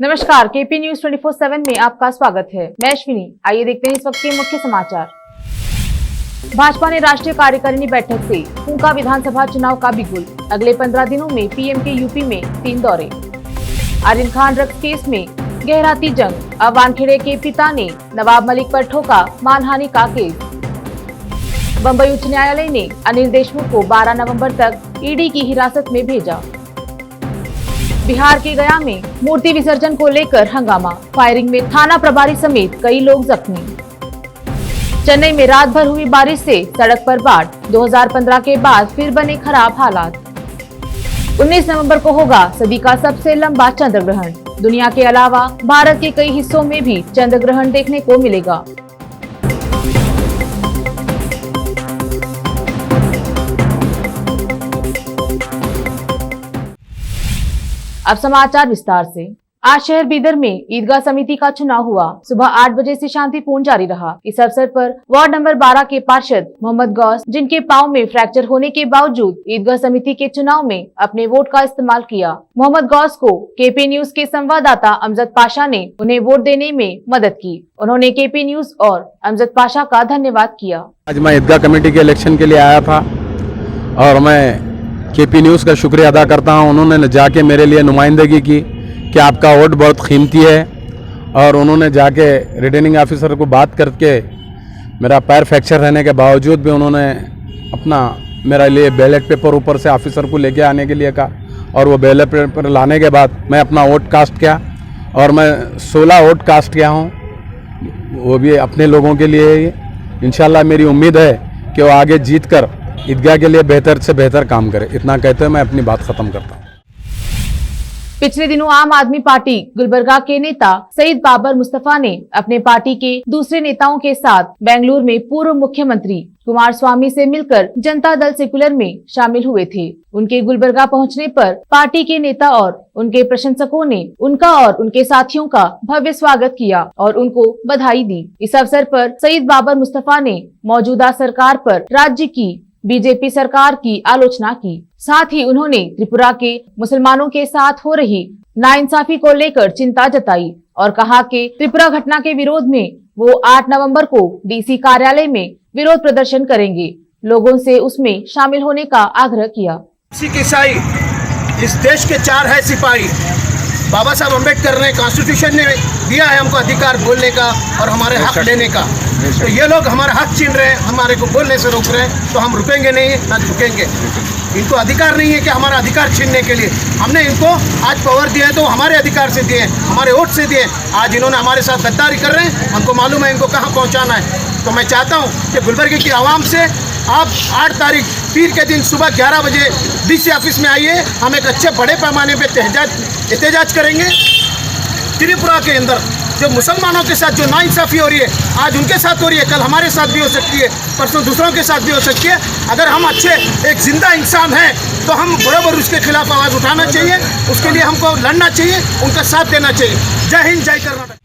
नमस्कार, KP news 24/7 में आपका स्वागत है। मैं अश्विनी। आइए देखते हैं इस वक्त के मुख्य समाचार। भाजपा ने राष्ट्रीय कार्यकारिणी बैठक से फूंका विधानसभा चुनाव का बिगुल। अगले 15 दिनों में पीएम के यूपी में 3 दौरे। आर्यन खान ड्रग्स केस में गहराती जंग। अब वानखेड़े के पिता ने नवाब मलिक पर ठोका मानहानि का केस। बम्बई उच्च न्यायालय ने अनिल देशमुख को 12 नवंबर तक ईडी की हिरासत में भेजा। बिहार के गया में मूर्ति विसर्जन को लेकर हंगामा। फायरिंग में थाना प्रभारी समेत कई लोग जख्मी। चेन्नई में रात भर हुई बारिश से सड़क पर बाढ़। 2015 के बाद फिर बने खराब हालात। 19 नवंबर को होगा सदी का सबसे लंबा चंद्र ग्रहण। दुनिया के अलावा भारत के कई हिस्सों में भी चंद्र ग्रहण देखने को मिलेगा। अब समाचार विस्तार से। आज शहर बीदर में ईदगाह समिति का चुनाव हुआ। सुबह 8 बजे से शांतिपूर्ण जारी रहा। इस अवसर पर वार्ड नंबर 12 के पार्षद मोहम्मद गौस, जिनके पांव में फ्रैक्चर होने के बावजूद ईदगाह समिति के चुनाव में अपने वोट का इस्तेमाल किया। मोहम्मद गौस को केपी न्यूज के संवाददाता अमजद पाशा ने उन्हें वोट देने में मदद की। उन्होंने केपी न्यूज और अमजद पाशा का धन्यवाद किया। आज मैं ईदगाह कमेटी के इलेक्शन के लिए आया था और मैं केपी न्यूज़ का शुक्रिया अदा करता हूं। उन्होंने जाके मेरे लिए नुमाइंदगी की कि आपका वोट बहुत कीमती है, और उन्होंने जाके रिटर्निंग ऑफिसर को बात करके मेरा पैर फ्रैक्चर रहने के बावजूद भी उन्होंने अपना मेरे लिए बैलेट पेपर ऊपर से ऑफिसर को लेके आने के लिए कहा, और वो बैलेट पेपर लाने के बाद मैं अपना वोट कास्ट किया और मैं 16 वोट कास्ट किया हूँ, वो भी अपने लोगों के लिए। इंशाल्लाह मेरी उम्मीद है कि वो आगे जीत कर ईदगाह के लिए बेहतर से बेहतर काम करे। इतना कहते हुए मैं अपनी बात खत्म करता हूँ। पिछले दिनों आम आदमी पार्टी गुलबर्गा के नेता सईद बाबर मुस्तफा ने अपने पार्टी के दूसरे नेताओं के साथ बेंगलुरु में पूर्व मुख्यमंत्री कुमारस्वामी से मिलकर जनता दल सेकुलर में शामिल हुए थे। उनके गुलबर्गा पहुंचने पर पार्टी के नेता और उनके प्रशंसकों ने उनका और उनके साथियों का भव्य स्वागत किया और उनको बधाई दी। इस अवसर पर सईद बाबर मुस्तफा ने मौजूदा सरकार पर राज्य की बीजेपी सरकार की आलोचना की। साथ ही उन्होंने त्रिपुरा के मुसलमानों के साथ हो रही नाइंसाफी को लेकर चिंता जताई और कहा कि त्रिपुरा घटना के विरोध में वो 8 नवंबर को डीसी कार्यालय में विरोध प्रदर्शन करेंगे। लोगों से उसमें शामिल होने का आग्रह किया। सिख ईसाई इस देश के 4 है सिपाही। बाबा साहब अम्बेडकर ने कॉन्स्टिट्यूशन ने दिया है हमको अधिकार बोलने का और हमारे हक लेने का। तो ये लोग हमारा हक छीन रहे हैं, हमारे को बोलने से रोक रहे हैं, तो हम रुकेंगे नहीं, ना झुकेंगे। इनको अधिकार नहीं है कि हमारा अधिकार छीनने के लिए। हमने इनको आज पावर दिया है तो हमारे अधिकार से दिए, हमारे वोट से दिए। आज इन्होंने हमारे साथ गद्दारी कर रहे हैं, हमको मालूम है इनको कहाँ पहुँचाना है। तो मैं चाहता हूँ कि गुलबर्गे की आवाम से आप 8 तारीख पीर के दिन सुबह 11 बजे डीसी ऑफिस में आइए। हम एक अच्छे बड़े पैमाने पे एहतजाज करेंगे। त्रिपुरा के अंदर जो मुसलमानों के साथ जो नाइंसाफ़ी हो रही है, आज उनके साथ हो रही है, कल हमारे साथ भी हो सकती है, परसों दूसरों के साथ भी हो सकती है। अगर हम अच्छे एक जिंदा इंसान हैं तो हम बराबर उसके खिलाफ आवाज़ उठाना चाहिए, उसके लिए हमको लड़ना चाहिए, उनका साथ देना चाहिए। जय हिंद, जय कर्नाटक।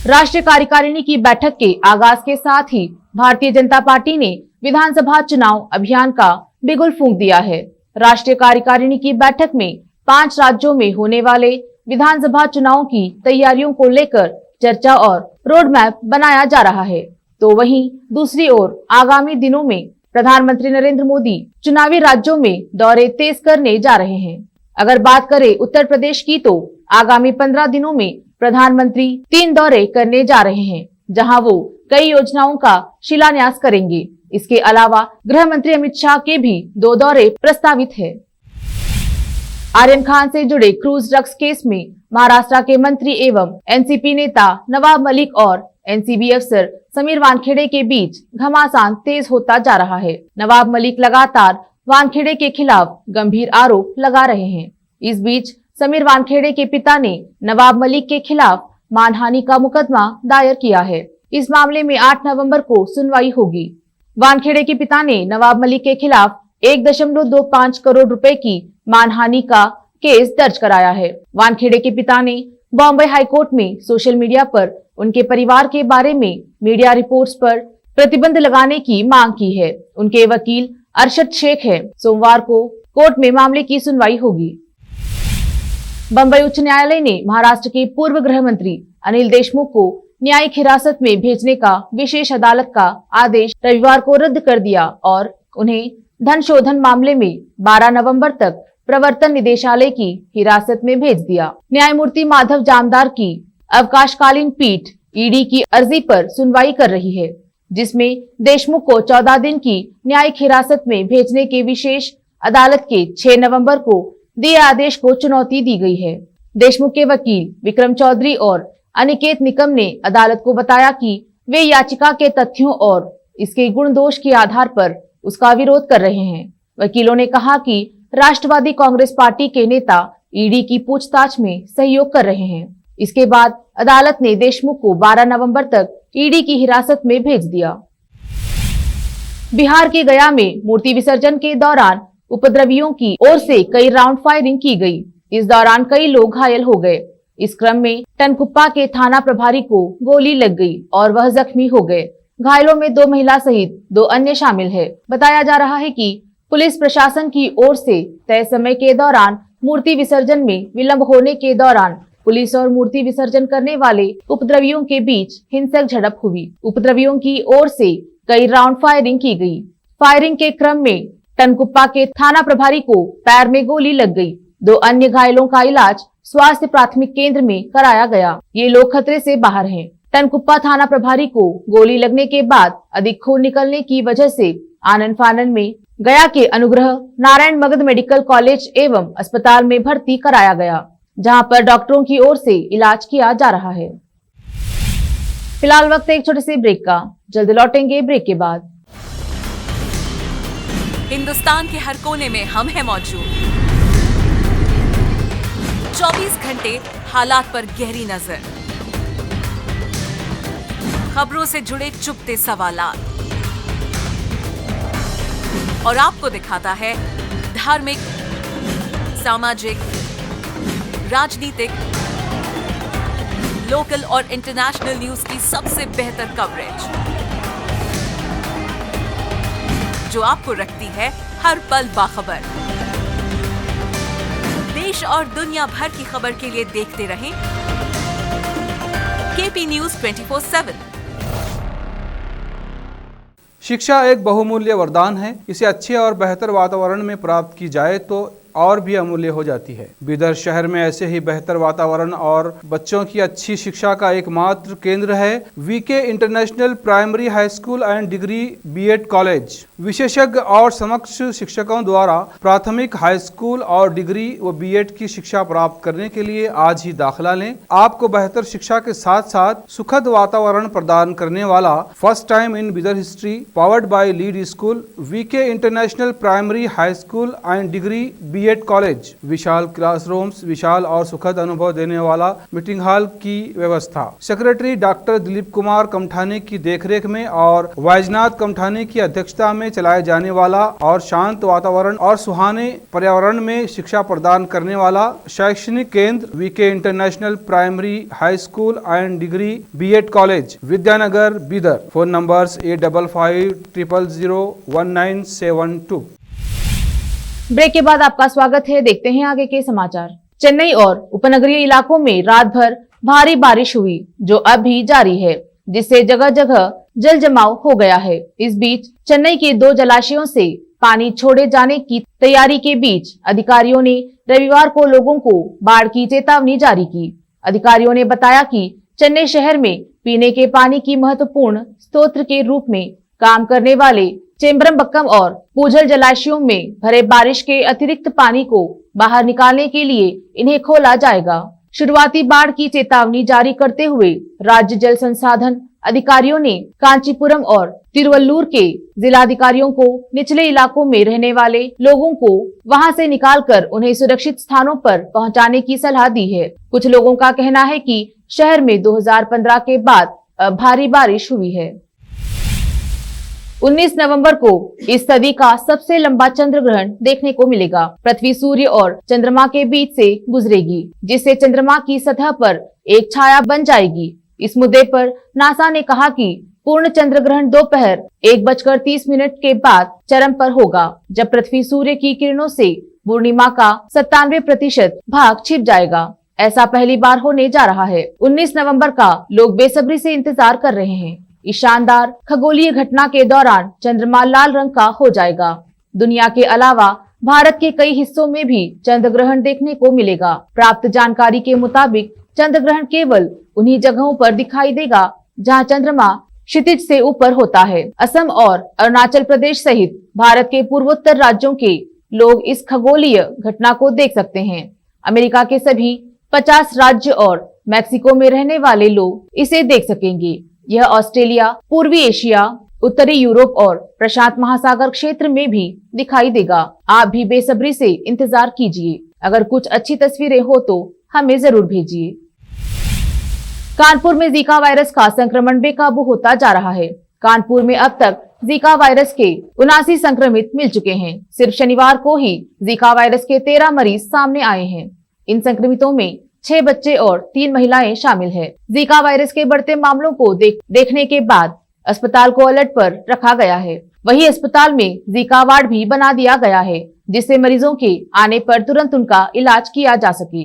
राष्ट्रीय कार्यकारिणी की बैठक के आगाज के साथ ही भारतीय जनता पार्टी ने विधानसभा चुनाव अभियान का बिगुल फूंक दिया है। राष्ट्रीय कार्यकारिणी की बैठक में 5 राज्यों में होने वाले विधानसभा चुनावों की तैयारियों को लेकर चर्चा और रोड मैप बनाया जा रहा है। तो वहीं दूसरी ओर आगामी दिनों में प्रधानमंत्री नरेंद्र मोदी चुनावी राज्यों में दौरे तेज करने जा रहे हैं। अगर बात करें उत्तर प्रदेश की, तो आगामी 15 दिनों में प्रधानमंत्री 3 दौरे करने जा रहे हैं, जहां वो कई योजनाओं का शिलान्यास करेंगे। इसके अलावा गृह मंत्री अमित शाह के भी 2 दौरे प्रस्तावित है। आर्यन खान से जुड़े क्रूज ड्रग्स केस में महाराष्ट्र के मंत्री एवं एनसीपी नेता नवाब मलिक और एनसीबी अफसर समीर वानखेड़े के बीच घमासान तेज होता जा रहा है। नवाब मलिक लगातार वानखेड़े के खिलाफ गंभीर आरोप लगा रहे हैं। इस बीच समीर वानखेड़े के पिता ने नवाब मलिक के खिलाफ मानहानि का मुकदमा दायर किया है। इस मामले में 8 नवंबर को सुनवाई होगी। वानखेड़े के पिता ने नवाब मलिक के खिलाफ 1.25 करोड़ रुपए की मानहानि का केस दर्ज कराया है। वानखेड़े के पिता ने बॉम्बे हाईकोर्ट में सोशल मीडिया पर उनके परिवार के बारे में मीडिया रिपोर्ट्स पर प्रतिबंध लगाने की मांग की है। उनके वकील अरशद शेख है। सोमवार को कोर्ट में मामले की सुनवाई होगी। बंबई उच्च न्यायालय ने महाराष्ट्र के पूर्व गृह मंत्री अनिल देशमुख को न्यायिक हिरासत में भेजने का विशेष अदालत का आदेश रविवार को रद्द कर दिया और उन्हें धन शोधन मामले में 12 नवंबर तक प्रवर्तन निदेशालय की हिरासत में भेज दिया। न्यायमूर्ति माधव जामदार की अवकाशकालीन पीठ ईडी की अर्जी पर सुनवाई कर रही है, जिसमें देशमुख को 14 दिन की न्यायिक हिरासत में भेजने के विशेष अदालत के 6 नवंबर को दिए आदेश को चुनौती दी गई है। देशमुख के वकील विक्रम चौधरी और अनिकेत निकम ने अदालत को बताया कि वे याचिका के तथ्यों और इसके गुण दोष के आधार पर उसका विरोध कर रहे हैं। वकीलों ने कहा कि राष्ट्रवादी कांग्रेस पार्टी के नेता ईडी की पूछताछ में सहयोग कर रहे हैं। इसके बाद अदालत ने देशमुख को 12 नवंबर तक ईडी की हिरासत में भेज दिया। बिहार के गया में मूर्ति विसर्जन के दौरान उपद्रवियों की ओर से कई राउंड फायरिंग की गई। इस दौरान कई लोग घायल हो गए। इस क्रम में टनकुप्पा के थाना प्रभारी को गोली लग गई और वह जख्मी हो गए। घायलों में 2 महिला सहित 2 अन्य शामिल है। बताया जा रहा है कि पुलिस प्रशासन की ओर से तय समय के दौरान मूर्ति विसर्जन में विलंब होने के दौरान पुलिस और मूर्ति विसर्जन करने वाले उपद्रवियों के बीच हिंसक झड़प हुई। उपद्रवियों की ओर से कई राउंड फायरिंग की गई। फायरिंग के क्रम में टनकुप्पा के थाना प्रभारी को पैर में गोली लग गई। 2 अन्य घायलों का इलाज स्वास्थ्य प्राथमिक केंद्र में कराया गया। ये लोग खतरे से बाहर हैं। टनकुप्पा थाना प्रभारी को गोली लगने के बाद अधिक खून निकलने की वजह से आनन फानन में गया के अनुग्रह नारायण मगध मेडिकल कॉलेज एवं अस्पताल में भर्ती कराया गया, जहां पर डॉक्टरों की ओर से इलाज किया जा रहा है। फिलहाल वक्त एक छोटे से ब्रेक का, जल्द लौटेंगे ब्रेक के बाद। हिंदुस्तान के हर कोने में हम हैं मौजूद। 24 घंटे हालात पर गहरी नजर, खबरों से जुड़े चुपते सवालात और आपको दिखाता है धार्मिक, सामाजिक, राजनीतिक, लोकल और इंटरनेशनल न्यूज की सबसे बेहतर कवरेज, जो आपको रखती है हर पल बाखबर। देश और दुनिया भर की खबर के लिए देखते रहें केपी न्यूज 24/7। शिक्षा एक बहुमूल्य वरदान है। इसे अच्छे और बेहतर वातावरण में प्राप्त की जाए तो और भी अमूल्य हो जाती है। बीदर शहर में ऐसे ही बेहतर वातावरण और बच्चों की अच्छी शिक्षा का एकमात्र केंद्र है VK international primary high school and degree BEd college. विशेषज्ञ और समक्ष शिक्षकों द्वारा प्राथमिक, हाई स्कूल और डिग्री व बीएड की शिक्षा प्राप्त करने के लिए आज ही दाखिला लें। आपको बेहतर शिक्षा के साथ साथ सुखद वातावरण प्रदान करने वाला first time in Bidar history powered by lead school VK international primary high school and degree BEd college. विशाल क्लासरूम्स, विशाल और सुखद अनुभव देने वाला मीटिंग हॉल की व्यवस्था। सेक्रेटरी डॉक्टर दिलीप कुमार कमठाने की देखरेख में और वैजनाथ कमठाने की अध्यक्षता में चलाए जाने वाला और शांत वातावरण और सुहाने पर्यावरण में शिक्षा प्रदान करने वाला शैक्षणिक केंद्र VK international primary high school and degree BEd college, Vidyanagar, Bidar. Phone numbers 8550001972। Break के बाद आपका स्वागत है। देखते हैं आगे के समाचार। चेन्नई और उपनगरीय इलाकों में रात भर भारी बारिश हुई, जो अब भी जारी है, जिससे जगह जगह जल जमाव हो गया है। इस बीच चेन्नई के 2 जलाशयों से पानी छोड़े जाने की तैयारी के बीच अधिकारियों ने रविवार को लोगों को बाढ़ की चेतावनी जारी की। अधिकारियों ने बताया कि चेन्नई शहर में पीने के पानी की महत्वपूर्ण स्रोत के रूप में काम करने वाले चेम्बरमबक्कम और पूझल जलाशयों में भरे बारिश के अतिरिक्त पानी को बाहर निकालने के लिए इन्हें खोला जाएगा। शुरुआती बाढ़ की चेतावनी जारी करते हुए राज्य जल संसाधन अधिकारियों ने कांचीपुरम और तिरुवल्लुर के जिलाधिकारियों को निचले इलाकों में रहने वाले लोगों को वहां से निकालकर उन्हें सुरक्षित स्थानों पर पहुंचाने की सलाह दी है। कुछ लोगों का कहना है कि शहर में 2015 के बाद अब भारी बारिश हुई है। 19 नवंबर को इस सदी का सबसे लंबा चंद्र ग्रहण देखने को मिलेगा। पृथ्वी सूर्य और चंद्रमा के बीच से गुजरेगी, जिससे चंद्रमा की सतह पर एक छाया बन जाएगी। इस मुद्दे पर नासा ने कहा कि पूर्ण चंद्र ग्रहण दोपहर 1:30 के बाद चरम पर होगा, जब पृथ्वी सूर्य की किरणों से पूर्णिमा का 97% भाग छिप जाएगा। ऐसा पहली बार होने जा रहा है। 19 नवंबर का लोग बेसब्री से इंतजार कर रहे हैं। इस शानदार खगोलीय घटना के दौरान चंद्रमा लाल रंग का हो जाएगा। दुनिया के अलावा भारत के कई हिस्सों में भी चंद्र ग्रहण देखने को मिलेगा। प्राप्त जानकारी के मुताबिक चंद्र ग्रहण केवल उन्हीं जगहों पर दिखाई देगा जहां चंद्रमा क्षितिज से ऊपर होता है। असम और अरुणाचल प्रदेश सहित भारत के पूर्वोत्तर राज्यों के लोग इस खगोलीय घटना को देख सकते हैं। अमेरिका के सभी 50 राज्य और मैक्सिको में रहने वाले लोग इसे देख सकेंगे। यह ऑस्ट्रेलिया, पूर्वी एशिया, उत्तरी यूरोप और प्रशांत महासागर क्षेत्र में भी दिखाई देगा। आप भी बेसब्री से इंतजार कीजिए। अगर कुछ अच्छी तस्वीरें हो तो हमें जरूर भेजिए। कानपुर में जीका वायरस का संक्रमण बेकाबू होता जा रहा है। कानपुर में अब तक जीका वायरस के 79 संक्रमित मिल चुके हैं। सिर्फ शनिवार को ही जीका वायरस के 13 मरीज सामने आए हैं। इन संक्रमितों में 6 बच्चे और 3 महिलाएं शामिल है। जीका वायरस के बढ़ते मामलों को देखने के बाद अस्पताल को अलर्ट पर रखा गया है। वहीं अस्पताल में जीका वार्ड भी बना दिया गया है, जिससे मरीजों के आने पर तुरंत उनका इलाज किया जा सके।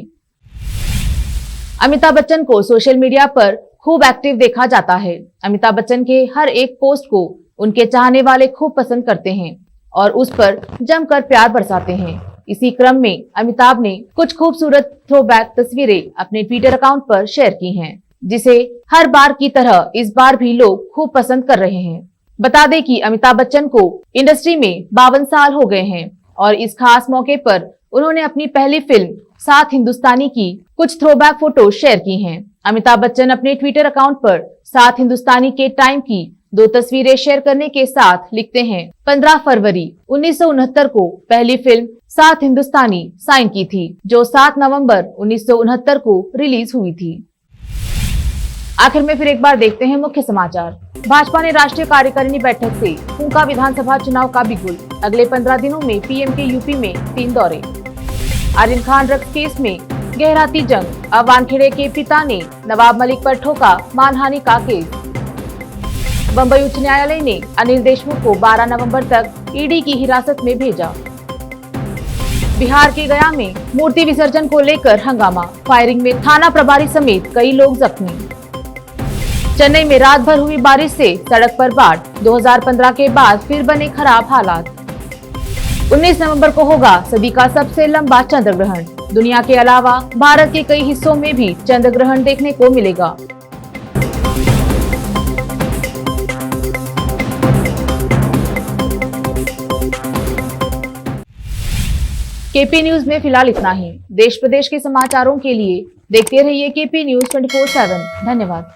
अमिताभ बच्चन को सोशल मीडिया पर खूब एक्टिव देखा जाता है। अमिताभ बच्चन के हर एक पोस्ट को उनके चाहने वाले खूब पसंद करते हैं और उस पर जमकर प्यार बरसाते हैं। इसी क्रम में अमिताभ ने कुछ खूबसूरत थ्रोबैक तस्वीरें अपने ट्विटर अकाउंट पर शेयर की हैं, जिसे हर बार की तरह इस बार भी लोग खूब पसंद कर रहे हैं। बता दें कि अमिताभ बच्चन को इंडस्ट्री में 52 साल हो गए हैं और इस खास मौके पर उन्होंने अपनी पहली फिल्म सात हिंदुस्तानी की कुछ थ्रोबैक फोटो शेयर की हैं। अमिताभ बच्चन अपने ट्विटर अकाउंट पर सात हिंदुस्तानी के टाइम की 2 तस्वीरें शेयर करने के साथ लिखते हैं, 15 फरवरी 1969 को पहली फिल्म सात हिंदुस्तानी साइन की थी, जो 7 नवंबर 1969 को रिलीज हुई थी। आखिर में फिर एक बार देखते हैं मुख्य समाचार। भाजपा ने राष्ट्रीय कार्यकारिणी बैठक से फूंका विधानसभा चुनाव का बिगुल। अगले 15 दिनों में पीएम के यूपी में 3 दौरे। आर्यन खान ड्रग्स केस में गहराती जंग। अब वानखेड़े के पिता ने नवाब मलिक पर ठोका मानहानि का केस। बंबई उच्च न्यायालय ने अनिल देशमुख को 12 नवंबर तक ईडी की हिरासत में भेजा। बिहार के गया में मूर्ति विसर्जन को लेकर हंगामा। फायरिंग में थाना प्रभारी समेत कई लोग जख्मी। चेन्नई में रात भर हुई बारिश से सड़क पर बाढ़। 2015 के बाद फिर बने खराब हालात। 19 नवंबर को होगा सदी का सबसे लंबा चंद्र ग्रहण। दुनिया के अलावा भारत के कई हिस्सों में भी चंद्र ग्रहण देखने को मिलेगा। केपी न्यूज में फिलहाल इतना ही। देश प्रदेश के समाचारों के लिए देखते रहिए केपी न्यूज 24/7। धन्यवाद।